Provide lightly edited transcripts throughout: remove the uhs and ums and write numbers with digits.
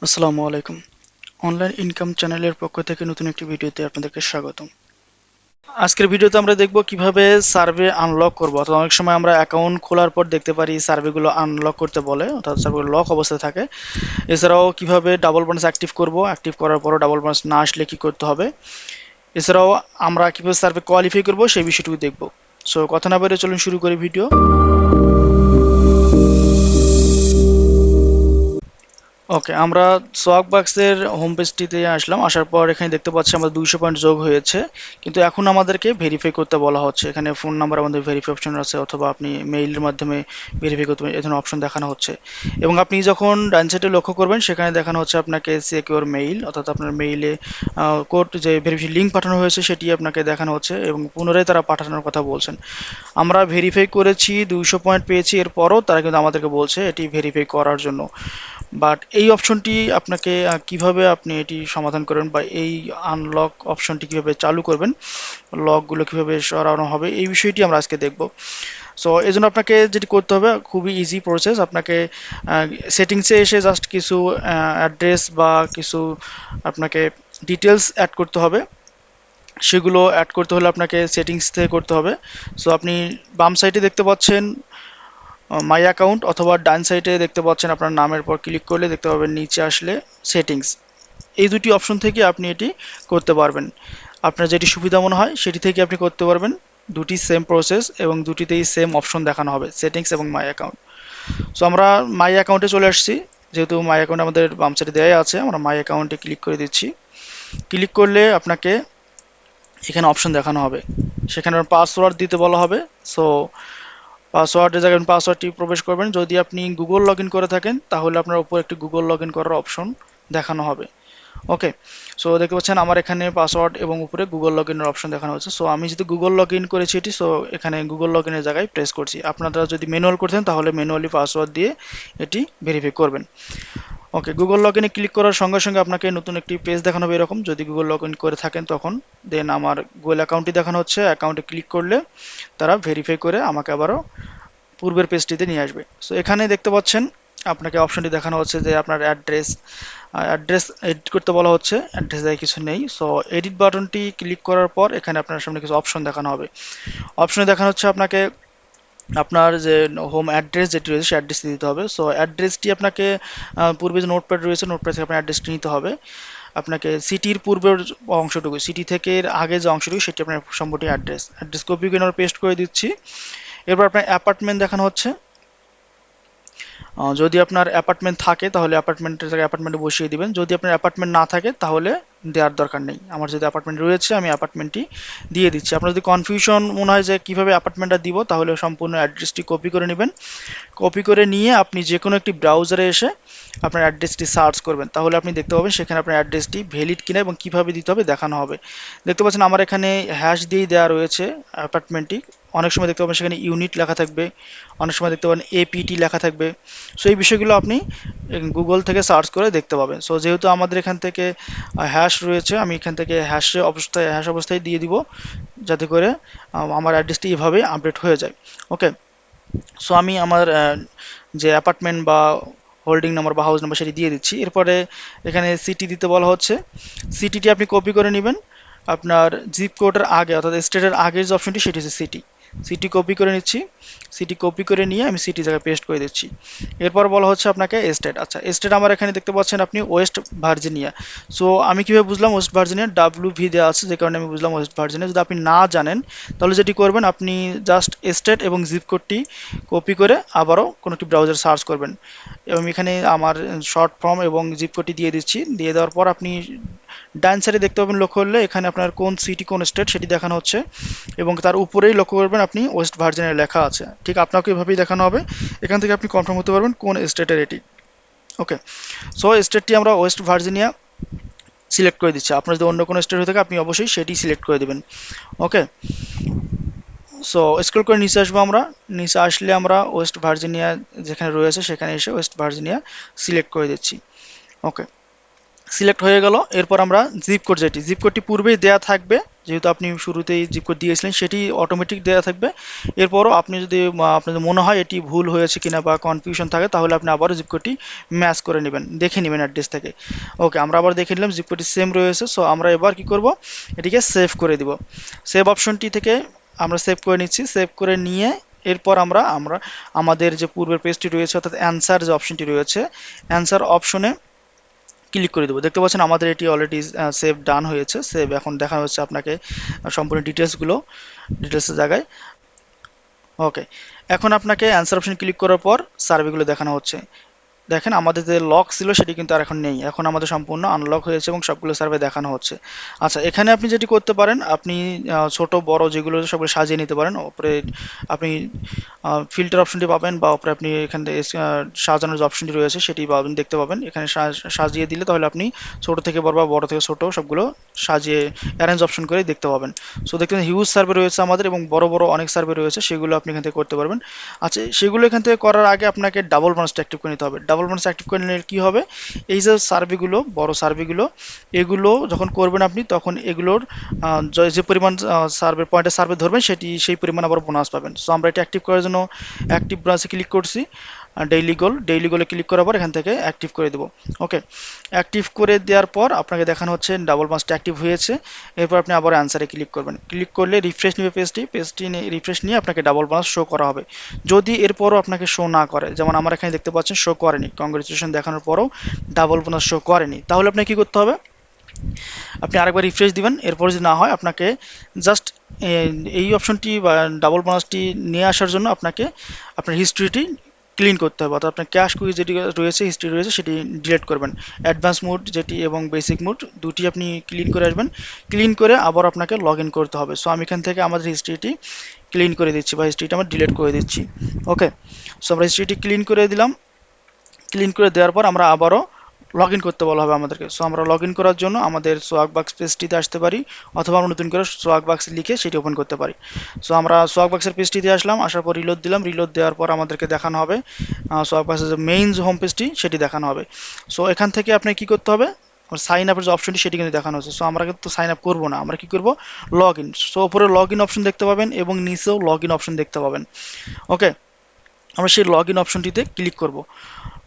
আসসালামু আলাইকুম। Online income চ্যানেলের পক্ষ থেকে নতুন একটি ভিডিওতে আপনাদেরকে স্বাগতম। আজকের ভিডিওতে আমরা দেখব কিভাবে সার্ভে আনলক করব। অর্থাৎ অনেক সময় আমরা অ্যাকাউন্ট খোলার পর দেখতে পারি সার্ভেগুলো আনলক করতে বলে, অর্থাৎ সার্ভেগুলো লক অবস্থায় থাকে। এছাড়াও কিভাবে ডাবল বোনাস অ্যাক্টিভ করব, অ্যাক্টিভ করার পরও ডাবল বোনাস না আসলে কি করতে হবে। এছাড়াও আমরা কিভাবে সার্ভে কোয়ালিফাই করব সেই বিষয়টুকু দেখব। সো কথা না বলে চলুন শুরু করি ভিডিও। ওকে, আমরা সোয়াগবাক্সের হোম পেজটিতে আসলাম। আসার পর এখানে দেখতে পাচ্ছি আমাদের 200 পয়েন্ট যোগ হয়েছে, কিন্তু এখন আমাদেরকে ভেরিফাই করতে বলা হচ্ছে। এখানে ফোন নাম্বার আমাদের ভেরিফাই অপশন আছে, অথবা আপনি মেইলের মাধ্যমে ভেরিফাই করতে পারেন, এই ধরনের অপশন দেখানো হচ্ছে। এবং আপনি যখন ডান সাইডে লক্ষ্য করবেন সেখানে দেখানো হচ্ছে আপনাকে সিকিউর মেইল, অর্থাৎ আপনার মেইলে কোড যে ভেরিফাই লিঙ্ক পাঠানো হয়েছে সেটি আপনাকে দেখানো হচ্ছে এবং পুনরায় তারা পাঠানোর কথা বলছেন। আমরা ভেরিফাই করেছি, 200 পয়েন্ট পেয়েছি, এরপরও তারা কিন্তু আমাদেরকে বলছে এটি ভেরিফাই করার জন্য। বাট এই অপশনটি আপনাকে কিভাবে আপনি এটি সমাধান করবেন, বা এই আনলক অপশনটি কিভাবে চালু করবেন, লকগুলো কিভাবে সরানো হবে, এই বিষয়টি আমরা আজকে দেখব। সো এই জন্য আপনাকে যেটি করতে হবে খুবই ইজি প্রসেস। আপনাকে সেটিংসে এসে জাস্ট কিছু অ্যাড্রেস বা কিছু আপনাকে ডিটেলস অ্যাড করতে হবে। সেগুলো অ্যাড করতে হলে আপনাকে সেটিংস থেকে করতে হবে। সো আপনি বাম সাইডে দেখতে পাচ্ছেন মাই অ্যাকাউন্ট, অথবা ডান সাইডে দেখতে পাচ্ছেন আপনার নামের পর ক্লিক করলে দেখতে পাবেন নিচে আসলে সেটিংস। এই দুটি অপশন থেকে আপনি এটি করতে পারবেন। আপনার যেটি সুবিধা মনে হয় সেটি থেকে আপনি করতে পারবেন। দুটি সেম প্রসেস এবং দুটিতেই সেম অপশন দেখানো হবে, সেটিংস এবং মাই অ্যাকাউন্ট। সো আমরা মাই অ্যাকাউন্টে চলে আসছি। যেহেতু মাই অ্যাকাউন্ট আমাদের বাম সাইডে দেওয়া আছে, আমরা মাই অ্যাকাউন্টে ক্লিক করে দিচ্ছি। ক্লিক করলে আপনাকে এখানে অপশন দেখানো হবে, সেখানে পাসওয়ার্ড দিতে বলা হবে। সো পাসওয়ার্ডের জায়গায় পাসওয়ার্ডটি প্রবেশ করবেন। যদি আপনি গুগল লগ ইন করে থাকেন তাহলে আপনার উপর একটি গুগল লগ ইন করার অপশন দেখানো হবে। ওকে, সো দেখতে পাচ্ছেন আমার এখানে পাসওয়ার্ড এবং উপরে গুগল লগ ইনের অপশন দেখানো হচ্ছে। সো আমি যদি গুগল লগ ইন করেছি এটি, সো এখানে গুগল লগ ইনের জায়গায় প্রেস করছি। আপনারা যদি ম্যানুয়াল করতেন তাহলে ম্যানুয়ালি পাসওয়ার্ড দিয়ে এটি ভেরিফাই করবেন। ওকে, গুগল লগ ইনে ক্লিক করার সঙ্গে সঙ্গে আপনাকে নতুন একটি পেজ দেখানো হবে এরকম, যদি গুগল লগ ইন করে থাকেন তখন। দেন আমার গুগল অ্যাকাউন্টটি দেখানো হচ্ছে। অ্যাকাউন্টে ক্লিক করলে তারা ভেরিফাই করে আমাকে আবারও পূর্বের পেজটিতে নিয়ে আসবে। সো এখানে দেখতে পাচ্ছেন আপনাকে অপশনটি দেখানো হচ্ছে যে আপনার অ্যাড্রেস এডিট করতে বলা হচ্ছে। অ্যাড্রেস দেয় কিছু নেই। সো এডিট বাটনটি ক্লিক করার পর এখানে আপনার সামনে কিছু অপশন দেখানো হবে। অপশনে দেখানো হচ্ছে আপনাকে আপনার যে হোম অ্যাড্রেস যেটি রয়েছে সেই অ্যাড্রেসটি দিতে হবে। সো অ্যাড্রেসটি আপনাকে পূর্বে যে নোটপ্যাড রয়েছে নোটপ্যাড থেকে আপনার অ্যাড্রেসটি নিতে হবে। আপনাকে সিটির পূর্বের অংশটুকু, সিটি থেকে আগে যে অংশটুকু সেটি আপনার সম্পূর্ণ অ্যাড্রেস কপি করে আমরা পেস্ট করে দিচ্ছি। এরপর আপনার অ্যাপার্টমেন্ট দেখানো হচ্ছে। যদি আপনার অ্যাপার্টমেন্ট থাকে তাহলে অ্যাপার্টমেন্টের জায়গায় অ্যাপার্টমেন্টে বসিয়ে দিবেন। যদি আপনার অ্যাপার্টমেন্ট না থাকে তাহলে দেওয়ার দরকার নেই। আমার যদি অ্যাপার্টমেন্ট রয়েছে আমি অ্যাপার্টমেন্টটি দিয়ে দিচ্ছি। আপনার যদি কনফিউশন মনে হয় যে কীভাবে অ্যাপার্টমেন্টটা দিব, তাহলে সম্পূর্ণ অ্যাড্রেসটি কপি করে নেবেন। কপি করে নিয়ে আপনি যে কোনো একটি ব্রাউজারে এসে আপনার অ্যাড্রেসটি সার্চ করবেন, তাহলে আপনি দেখতে পাবেন সেখানে আপনার অ্যাড্রেসটি ভ্যালিড কিনা এবং কীভাবে দিতে হবে দেখানো হবে। দেখতে পাচ্ছেন আমার এখানে হ্যাশ দিয়েই দেওয়া রয়েছে অ্যাপার্টমেন্টটি। অনেক সময় দেখতে পাবেন সেখানে ইউনিট লেখা থাকবে, অনেক সময় দেখতে পাবেন এপিটি লেখা থাকবে। সো এই বিষয়গুলো আপনি গুগল থেকে সার্চ করে দেখতে পাবেন। সো যেহেতু আমাদের এখান থেকে হ্যাশ রয়েছে, আমি এখান থেকে হ্যাশ অবস্থায় দিয়ে দিব, যাতে করে আমার অ্যাড্রেসটি এভাবে আপডেট হয়ে যায়। ওকে, সো আমি আমার যে অ্যাপার্টমেন্ট বা হোল্ডিং নাম্বার বা হাউস নাম্বার সেটি দিয়ে দিচ্ছি। এরপরে এখানে সিটি দিতে বলা হচ্ছে। সিটিটি আপনি কপি করে নেবেন। আপনার জিপ কোডের আগে, অর্থাৎ স্টেটের আগের যে অপশনটি সেটি হচ্ছে সিটি। সিটি কপি করে নিচ্ছি। সিটি কপি করে নিয়ে আমি সিটি জায়গায় পেস্ট করে দিচ্ছি। এরপর বলা হচ্ছে আপনাকে স্টেট। আচ্ছা, স্টেট আমার এখানে দেখতে পাচ্ছেন আপনি ওয়েস্ট ভার্জিনিয়া। সো আমি কীভাবে বুঝলাম ওয়েস্ট ভার্জিনিয়া? WV দেওয়া আছে, যে কারণে আমি বুঝলাম ওয়েস্ট ভার্জিনিয়া। যদি আপনি না জানেন তাহলে যেটি করবেন, আপনি জাস্ট স্টেট এবং জিপ কোডটি কপি করে আবারও কোনো একটি ব্রাউজার সার্চ করবেন। এবং এখানে আমার শর্ট ফর্ম এবং জিপ কোডটি দিয়ে দিচ্ছি। দিয়ে দেওয়ার পর আপনি ডান সাইডে দেখতে পাবেন, লক্ষ্য করলে এখানে আপনার কোন সিটি কোন স্টেট সেটি দেখানো হচ্ছে, এবং তার উপরেই লক্ষ্য করবেন আপনি ওয়েস্ট ভার্জিনিয়া লেখা আছে। ঠিক আপনাকে এভাবেই দেখানো হবে। এখান থেকে আপনি কনফার্ম হতে পারবেন কোন স্টেটের এটি। ওকে, সো স্টেটটি আমরা ওয়েস্ট ভার্জিনিয়া সিলেক্ট করে দিচ্ছি। আপনার যদি অন্য কোনো স্টেট হয়ে থাকে আপনি অবশ্যই সেটি সিলেক্ট করে দেবেন। ওকে, সো স্ক্রল করে নিচে আসবো। আমরা নিচে আসলে আমরা ওয়েস্ট ভার্জিনিয়া যেখানে রয়েছে সেখানে এসে ওয়েস্ট ভার্জিনিয়া সিলেক্ট করে দিচ্ছি। ওকে, সিলেক্ট হয়ে গেল। এরপর আমরা জিপ কোড, যেটি জিপ কোডটি পূর্বেই দেয়া থাকবে, যেহেতু আপনি শুরুতেই জিপ কোড দিয়েছিলেন সেটি অটোমেটিক দেওয়া থাকবে। এরপরও আপনি যদি আপনাদের মনে হয় এটি ভুল হয়েছে কিনা বা কনফিউশন থাকে, তাহলে আপনি আবারও জিপ কোডটি ম্যাচ করে নেবেন, দেখে নেবেন অ্যাড্রেস থেকে। ওকে, আমরা আবার দেখে নিলাম জিপ কোডটি সেম রয়েছে। সো আমরা এবার কি করব, এটিকে সেভ করে দিব। সেভ অপশনটি থেকে আমরা সেভ করে নিচ্ছি। সেভ করে নিয়ে এরপর আমরা আমরা আমাদের যে পূর্বের পেজটি রয়েছে, অর্থাৎ অ্যান্সার যে অপশনটি রয়েছে, অ্যান্সার অপশনে ক্লিক করে দেবো। দেখতে পাচ্ছেন আমাদের এটি অলরেডি সেভ ডান হয়েছে। সেভ এখন দেখা হচ্ছে আপনাকে সম্পূর্ণ ডিটেলসের জায়গায়। ওকে, এখন আপনাকে অ্যান্সার অপশন ক্লিক করার পর সার্ভেগুলো দেখানো হচ্ছে। দেখেন আমাদের যে লক ছিল সেটি কিন্তু আর এখন নেই, এখন আমাদের সম্পূর্ণ আনলক হয়েছে এবং সবগুলো সার্ভে দেখানো হচ্ছে। আচ্ছা, এখানে আপনি যেটি করতে পারেন, আপনি ছোট বড় যেগুলো সবগুলো সাজিয়ে নিতে পারেন। ওপরে আপনি ফিল্টার অপশনটি পাবেন, বা ওপরে আপনি এখান থেকে সাজানোর যে অপশনটি রয়েছে সেটি পাবেন, দেখতে পাবেন। এখানে সাজিয়ে দিলে তাহলে আপনি ছোট থেকে বড় বা বড় থেকে ছোট সবগুলো সাজিয়ে অ্যারেঞ্জ অপশন করে দেখতে পাবেন। সো দেখতে হিউজ সার্ভে রয়েছে আমাদের এবং বড় বড় অনেক সার্ভে রয়েছে, সেগুলো আপনি এখান থেকে করতে পারবেন। আচ্ছা, সেগুলো এখান থেকে করার আগে আপনাকে ডাবল বান্সটা অ্যাক্টিভ করে নিতে হবে। ডাবল বান্স অ্যাক্টিভ করে নিলে কী হবে, এই যে সার্ভেগুলো, বড় সার্ভেগুলো, এগুলো যখন করবেন আপনি, তখন এগুলোর যে পরিমাণ সার্ভে ধরবেন সেই পরিমাণ আবার বোনাস পাবেন। সো আমরা এটা অ্যাক্টিভ করার জন্য অ্যাক্টিভ ব্রাঞ্চে ক্লিক করছি। ডেইলি গোলে ক্লিক করার পর এখান থেকে অ্যাক্টিভ করে দেবো। ওকে, অ্যাক্টিভ করে দেওয়ার পর আপনাকে দেখানো হচ্ছে ডাবল বান্সটা অ্যাক্টিভ হয়েছে। এরপর আপনি আবার অ্যান্সারে ক্লিক করবেন। ক্লিক করলে রিফ্রেশ নেবে পেজটি রিফ্রেশ নিয়ে আপনাকে ডাবল বান্স শো করা হবে। যদি এরপরও আপনাকে শো না করে, যেমন আমার এখানে দেখতে পাচ্ছেন শো করেনি, কংগ্রেচুলেশন দেখানোর পরও ডাবল বোনাস শো করেনি, তাহলে আপনাকে কী করতে হবে, আপনি আরেকবার রিফ্রেশ দিবেন। এরপর যদি না হয়, আপনাকে জাস্ট এই অপশনটি বা ডাবল বোনাসটি নিয়ে আসার জন্য আপনাকে আপনার হিস্ট্রিটি ক্লিন করতে হবে, অর্থাৎ আপনার ক্যাশ কুইজ যেটি রয়েছে, হিস্ট্রি রয়েছে, সেটি ডিলিট করবেন। অ্যাডভান্স মোড যেটি এবং বেসিক মোড দুটি আপনি ক্লিন করে আসবেন। ক্লিন করে আবার আপনাকে লগ ইন করতে হবে। সো আমি এখান থেকে আমাদের হিস্ট্রিটি ক্লিন করে দিচ্ছি, বা হিস্ট্রিটা আমরা ডিলিট করে দিচ্ছি। ওকে, সো আমরা হিস্ট্রিটি ক্লিন করে দিলাম। ক্লিন করে দেওয়ার পর আমরা আবারও লগ ইন করতে বলা হবে আমাদেরকে। সো আমরা লগ ইন করার জন্য আমাদের সোয়াগবাক্স পেজটিতে আসতে পারি, অথবা আমরা নতুন করে সোয়াগবাক্স লিখে সেটি ওপেন করতে পারি। সো আমরা সোয়াগবাক্সের পেজটিতে আসলাম, আসার পর রিলোড দিলাম। রিলোড দেওয়ার পর আমাদেরকে দেখানো হবে সোয়াগবাক্সের যে মেইন যে হোম পেজটি সেটি দেখানো হবে। সো এখান থেকে আপনি কি করতে হবে, সাইন আপের যে অপশনটি সেটি কিন্তু দেখানো হচ্ছে। সো আমরা কিন্তু সাইন আপ করবো না, আমরা কি করবো, লগ ইন। সো উপরে লগ ইন অপশন দেখতে পাবেন এবং নিচেও লগ ইন অপশন দেখতে পাবেন। ওকে, আমরা সেই লগ ইন অপশনটিতে ক্লিক করব।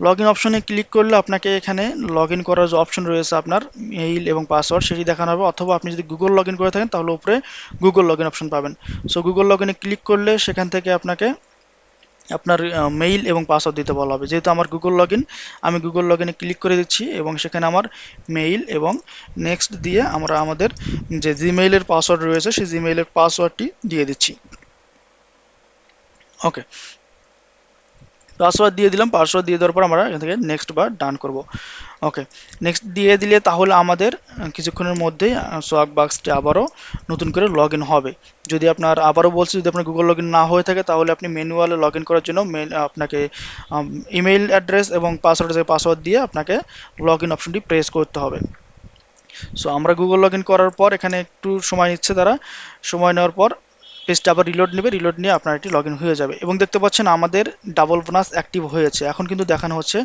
লগ ইন অপশনে ক্লিক করলে আপনাকে এখানে লগ ইন করার যে অপশন রয়েছে, আপনার মেইল এবং পাসওয়ার্ড সেটি দেখানো হবে, অথবা আপনি যদি গুগল লগ ইন করে থাকেন তাহলে উপরে গুগল লগ ইন অপশন পাবেন। সো গুগল লগ ইনে ক্লিক করলে সেখান থেকে আপনাকে আপনার মেইল এবং পাসওয়ার্ড দিতে বলা হবে। যেহেতু আমার গুগল লগ ইন, আমি গুগল লগ ইনে ক্লিক করে দিচ্ছি এবং সেখানে আমার মেইল এবং নেক্সট দিয়ে আমরা আমাদের যে জিমেইলের পাসওয়ার্ড রয়েছে সেই জিমেইলের পাসওয়ার্ডটি দিয়ে দিচ্ছি। ওকে, পাসওয়ার্ড দিয়ে দিলাম। পাসওয়ার্ড দিয়ে দেওয়ার পর আমরা এখান থেকে নেক্সট বা ডান করব। ওকে, নেক্সট দিয়ে দিলে তাহলে আমাদের কিছুক্ষণের মধ্যেই সোয়াগবাক্সটি আবারও নতুন করে লগ ইন হবে। যদি আপনার, আবারও বলছি, যদি আপনার গুগল লগ ইন না হয়ে থাকে তাহলে আপনি ম্যানুয়ালে লগ ইন করার জন্য আপনাকে ইমেইল অ্যাড্রেস এবং পাসওয়ার্ড দিয়ে আপনাকে লগ ইন অপশনটি প্রেস করতে হবে। সো আমরা গুগল লগ ইন করার পর এখানে একটু সময় নিচ্ছে তারা। সময় নেওয়ার পর পেজটা আবার রিলোড নেবে, রিলোড নিয়ে আপনার এটি লগ ইন হয়ে যাবে। এবং দেখতে পাচ্ছেন আমাদের ডাবল বোনাস অ্যাক্টিভ হয়েছে। এখন কিন্তু দেখানো হচ্ছে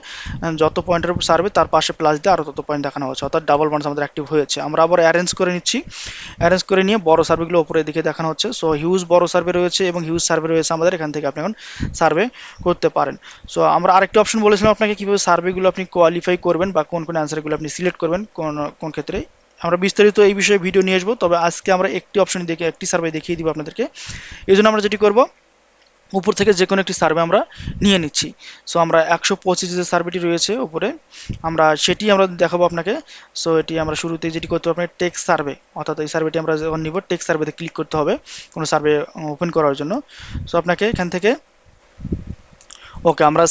যত পয়েন্টের সার্ভে তার পাশে প্লাস দিয়ে আরও তত পয়েন্ট দেখানো হচ্ছে, অর্থাৎ ডাবল বোনাস আমাদের অ্যাক্টিভ হয়েছে। আমরা আবার অ্যারেঞ্জ করে নিচ্ছি। অ্যারেঞ্জ করে নিয়ে বড় সার্ভেগুলো উপরের দিকে দেখানো হচ্ছে। সো হিউজ বড় সার্ভে রয়েছে এবং হিউজ সার্ভে রয়েছে আমাদের, এখান থেকে আপনি এখন সার্ভে করতে পারেন। সো আমরা আরেকটি অপশন বলেছিলাম আপনাকে কীভাবে সার্ভেগুলো আপনি কোয়ালিফাই করবেন বা কোন কোন অ্যান্সারগুলো আপনি সিলেক্ট করবেন কোন কোন ক্ষেত্রে। আমরা বিস্তারিত এই বিষয়ে ভিডিও নিয়ে আসবো, তবে আজকে আমরা একটি অপশন দেখে একটি সার্ভে দেখিয়ে দিব আপনাদেরকে। এই জন্য আমরা যেটি করব, উপর থেকে যে কোনো একটি সার্ভে আমরা নিয়ে নিচ্ছি। সো আমরা 125 যে সার্ভেটি রয়েছে উপরে, আমরা সেটি আমরা দেখাবো আপনাকে। সো এটি আমরা শুরুতে যেটি করতে হবে, আপনার টেক্সট সার্ভে, অর্থাৎ এই সার্ভেটি আমরা যখন নিব টেক্সট সার্ভেতে ক্লিক করতে হবে কোনো সার্ভে ওপেন করার জন্য। সো আপনাকে এখান থেকে, ওকে, আমরা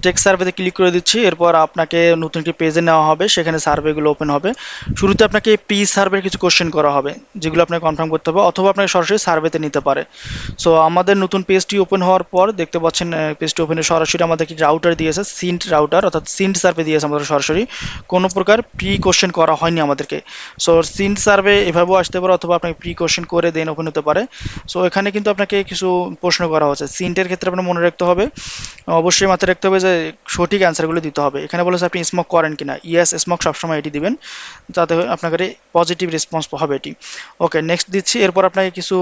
টেক্সট সার্ভেতে ক্লিক করে দিচ্ছি। এরপর আপনাকে নতুন একটি পেজে নেওয়া হবে, সেখানে সার্ভেগুলো ওপেন হবে। শুরুতে আপনাকে প্রি সার্ভের কিছু কোশ্চেন করা হবে, যেগুলো আপনাকে কনফার্ম করতে হবে, অথবা আপনাকে সরাসরি সার্ভেতে নিতে পারে। সো আমাদের নতুন পেজটি ওপেন হওয়ার পর দেখতে পাচ্ছেন পেজটি ওপেনে সরাসরি আমাদের একটি রাউটার দিয়েছে, সিন্ট রাউটার, অর্থাৎ সিন্ট সার্ভে দিয়েছে আমাদের সরাসরি, কোনো প্রকার প্রি কোশ্চেন করা হয়নি আমাদেরকে। সো সিন্ট সার্ভে এভাবেও আসতে পারে, অথবা আপনাকে প্রি কোশ্চেন করে দেন ওপেন হতে পারে। সো এখানে কিন্তু আপনাকে কিছু প্রশ্ন করা হচ্ছে। সিন্টের ক্ষেত্রে আপনার মনে রাখতে হবে অবশ্যই মাথায় রাখতে হবে যে সঠিক অ্যান্সারগুলো দিতে হবে। এখানে বলেছে আপনি স্মোক করেন কিনা, ইয়েস স্মোক সবসময় এটি দিবেন, যাতে আপনাকে পজিটিভ রেসপন্স হবে এটি। ওকে, নেক্সট দিচ্ছি। এরপর আপনাকে কিছু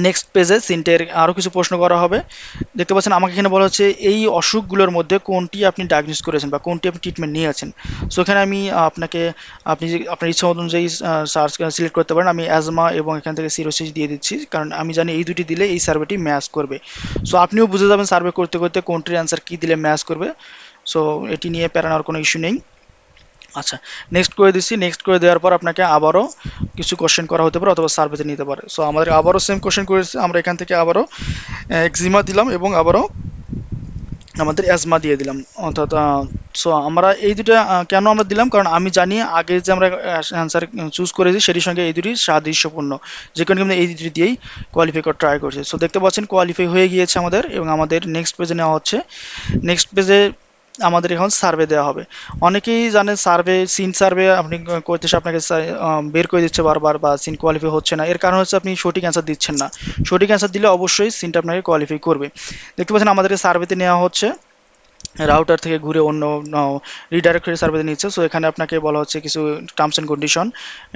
নেক্সট পেজে সিনটের আরও কিছু প্রশ্ন করা হবে। দেখতে পাচ্ছেন আমাকে এখানে বলা হচ্ছে এই অসুখগুলোর মধ্যে কোনটি আপনি ডায়াগনোস করেছেন বা কোনটি আপনি ট্রিটমেন্ট নিয়েছেন। সো এখানে আমি আপনাকে, আপনি আপনার ইচ্ছা অনুযায়ী সার্চ সিলেক্ট করতে পারেন। আমি অ্যাজমা এবং এখান থেকে সিরোসিস দিয়ে দিচ্ছি, কারণ আমি জানি এই দুটি দিলে এই সার্ভেটি ম্যাচ করবে। সো আপনিও বুঝে যাবেন সার্ভে করতে করতে কোনটির অ্যান্সার কী দিলে ম্যাচ করবে। সো এটি নিয়ে প্যারা নেওয়ার কোনো ইস্যু নেই। আচ্ছা, নেক্সট করে দিচ্ছি। নেক্সট করে দেওয়ার পর আপনাকে আবারও কিছু কোশ্চেন করা হতে পারে অথবা সার্ভেতে নিতে পারে। সো আমাদের আবারও সেম কোশ্চেন করেছে, আমরা এখান থেকে আবারও এক্সিমা দিলাম এবং আবারও আমাদের অ্যাজমা দিয়ে দিলাম অর্থাৎ। সো আমরা এই দুটো কেন আমরা দিলাম, কারণ আমি জানি আগে যে আমরা অ্যান্সার চুজ করেছি সেটির সঙ্গে এই দুটি সাদৃশ্যপূর্ণ, যে কারণে আমরা এই দুটি দিয়েই কোয়ালিফাই করার ট্রাই করছি। সো দেখতে পাচ্ছেন কোয়ালিফাই হয়ে গিয়েছে আমাদের, এবং আমাদের নেক্সট পেজে নেওয়া হচ্ছে। নেক্সট পেজে আমাদের এখন সার্ভে দেওয়া হবে। অনেকেই জানেন সার্ভে, সিন সার্ভে আপনি করতে এসে আপনাকে বের করে দিচ্ছে বারবার, বা সিন কোয়ালিফাই হচ্ছে না। এর কারণ হচ্ছে আপনি সঠিক অ্যান্সার দিচ্ছেন না। সঠিক অ্যান্সার দিলে অবশ্যই সিনটা আপনাকে কোয়ালিফাই করবে। দেখতে পাচ্ছেন আমাদের সার্ভেতে নেওয়া হচ্ছে, রাউটার থেকে ঘুরে অন্য রিডাইরেক্ট করে সার্ভেতে নিচ্ছে। সো এখানে আপনাকে বলা হচ্ছে কিছু টার্মস অ্যান্ড কন্ডিশন,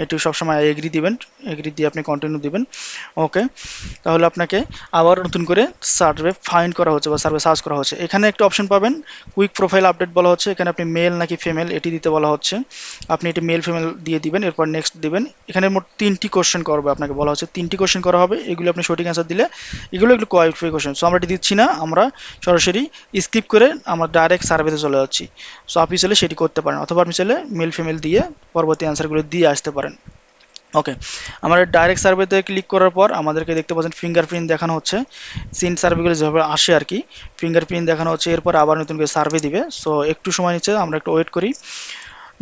একটু সবসময় এগ্রি দিবেন, এগ্রি দিয়ে আপনি কন্টিনিউ দিবেন। ওকে, তাহলে আপনাকে আবার নতুন করে সার্ভে ফাইন্ড করা হচ্ছে বা সার্ভে সার্চ করা হচ্ছে। এখানে একটা অপশন পাবেন কুইক প্রোফাইল আপডেট বলা হচ্ছে, এখানে আপনি মেল নাকি ফিমেল এটি দিতে বলা হচ্ছে। আপনি এটি মেল ফিমেল দিয়ে দিবেন, এরপর নেক্সট দিবেন। এখানে মোট 3টি কোশ্চেন করবে, আপনাকে বলা হচ্ছে 3টি কোশ্চেন করা হবে। এগুলো আপনি সঠিক অ্যান্সার দিলে এগুলো একটু কোয়ালিফাই কোশ্চেন। সো আমরা এটি দিচ্ছি না, আমরা সরাসরি স্কিপ করে আমরা ডাইরেক্ট সার্ভেতে চলে যাচ্ছি। সো আপনি চাইলে সেটি করতে পারেন, অথবা আপনি চাইলে মেল ফিমেল দিয়ে পরবর্তী অ্যান্সারগুলো দিয়ে আসতে পারেন। ওকে, আমরা ডাইরেক্ট সার্ভেতে ক্লিক করার পর আমাদেরকে দেখতে পাচ্ছেন ফিঙ্গারপ্রিন্ট দেখানো হচ্ছে। সিন সার্ভেগুলো যেভাবে আসে আর কি, ফিঙ্গারপ্রিন্ট দেখানো হচ্ছে। এরপর আবার নতুন করে সার্ভে দিবে। সো একটু সময় নিচ্ছে, আমরা একটু ওয়েট করি।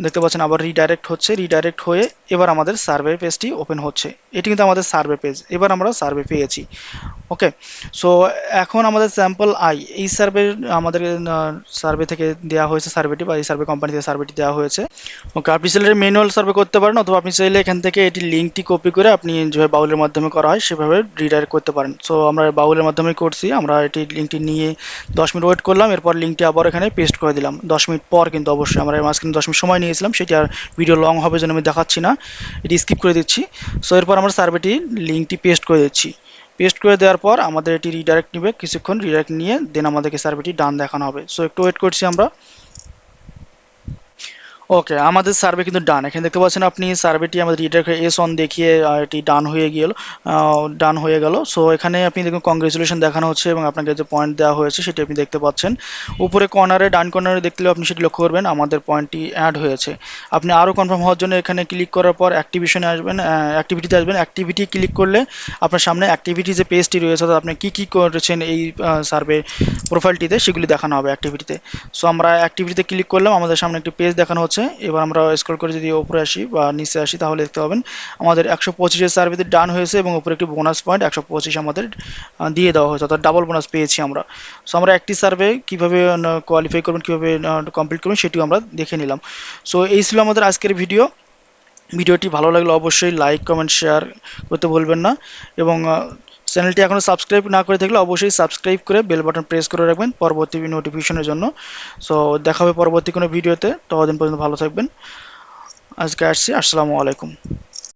দেখতে পাচ্ছেন আবার রিডাইরেক্ট হচ্ছে, রিডাইরেক্ট হয়ে এবার আমাদের সার্ভে পেজটি ওপেন হচ্ছে। এটি কিন্তু আমাদের সার্ভে পেজ, এবার আমরা সার্ভে পেয়েছি। ওকে, সো এখন আমাদের স্যাম্পল আই, এই সার্ভে আমাদের সার্ভে থেকে দেওয়া হয়েছে সার্ভেটি, বা এই সার্ভে কোম্পানি থেকে সার্ভেটি দেওয়া হয়েছে। ওকে, আপনি চাইলে ম্যানুয়াল সার্ভে করতে পারেন, অথবা আপনি চাইলে এখান থেকে এটি লিঙ্কটি কপি করে আপনি যেভাবে বাউলের মাধ্যমে করা হয় সেভাবে রিডাইরেক্ট করতে পারেন। সো আমরা বাউলের মাধ্যমে করছি, আমরা এটি লিঙ্কটি নিয়ে 10 মিনিট ওয়েট করলাম, এরপর লিঙ্কটি আবার এখানে পেস্ট করে দিলাম 10 মিনিট পর। কিন্তু অবশ্যই আমরা মাঝখানে 10 মিনিট সময় নিয়েছিলাম, সেটি আর ভিডিও লং হবে যেন আমি দেখাচ্ছি না, এটি স্কিপ করে দিচ্ছি। সো এরপর আমরা সার্ভেটি লিঙ্কটি পেস্ট করে দিচ্ছি। পেস্ট করে দেওয়ার পর আমাদের এটি রিডাইরেক্ট নেবে, কিছুক্ষণ রিডাইরেক্ট নিয়ে দেন আমাদেরকে সার্ভেটি ডান দেখানো হবে। সো একটু ওয়েট করছি আমরা। ওকে, আমাদের সার্ভে কিন্তু ডান। এখানে দেখতে পাচ্ছেন আপনি সার্ভেটি আমাদের রিডার এস অন দেখিয়ে এটি ডান হয়ে গেল, ডান হয়ে গেল। সো এখানে আপনি দেখুন কংগ্রেচুলেশন দেখানো হচ্ছে, এবং আপনাকে যে পয়েন্ট দেওয়া হয়েছে সেটি আপনি দেখতে পাচ্ছেন। উপরে কর্নারে, ডান কর্নারে দেখলে আপনি সেটি লক্ষ্য করবেন আমাদের পয়েন্টটি অ্যাড হয়েছে। আপনি আরও কনফার্ম হওয়ার জন্য এখানে ক্লিক করার পর অ্যাক্টিভিশনে আসবেন, অ্যাক্টিভিটিতে আসবেন। অ্যাক্টিভিটি ক্লিক করলে আপনার সামনে অ্যাক্টিভিটি যে পেজটি রয়েছে, অর্থাৎ আপনি কী কী করেছেন এই সার্ভে প্রোফাইলটিতে সেগুলি দেখানো হবে অ্যাক্টিভিটিতে। সো আমরা অ্যাক্টিভিটিতে ক্লিক করলাম, আমাদের সামনে একটি পেজ দেখানো হচ্ছে। এবার আমরা স্ক্রল করে যদি উপরে আসি বা নিচে আসি, তাহলে দেখতে পাবেন আমাদের 125-এর সার্ভেতে ডান হয়েছে, এবং উপরে একটি বোনাস পয়েন্ট 125 আমাদের দিয়ে দেওয়া হয়েছে, অর্থাৎ ডাবল বোনাস পেয়েছি আমরা। সো আমরা একটি সার্ভে কীভাবে কোয়ালিফাই করবেন, কীভাবে কমপ্লিট করবেন সেটিও আমরা দেখে নিলাম। সো এই ছিল আমাদের আজকের ভিডিও। ভিডিওটি ভালো লাগলে অবশ্যই লাইক কমেন্ট শেয়ার করতে ভুলবেন না, এবং চ্যানেলটি এখনও সাবস্ক্রাইব না করে থাকলে অবশ্যই সাবস্ক্রাইব করে বেল বাটন প্রেস করে রাখবেন পরবর্তী নোটিফিকেশনের জন্য। সো দেখা হবে পরবর্তী কোনো ভিডিওতে, ততদিন পর্যন্ত ভালো থাকবেন। আজকে আসছি, আসসালামু আলাইকুম।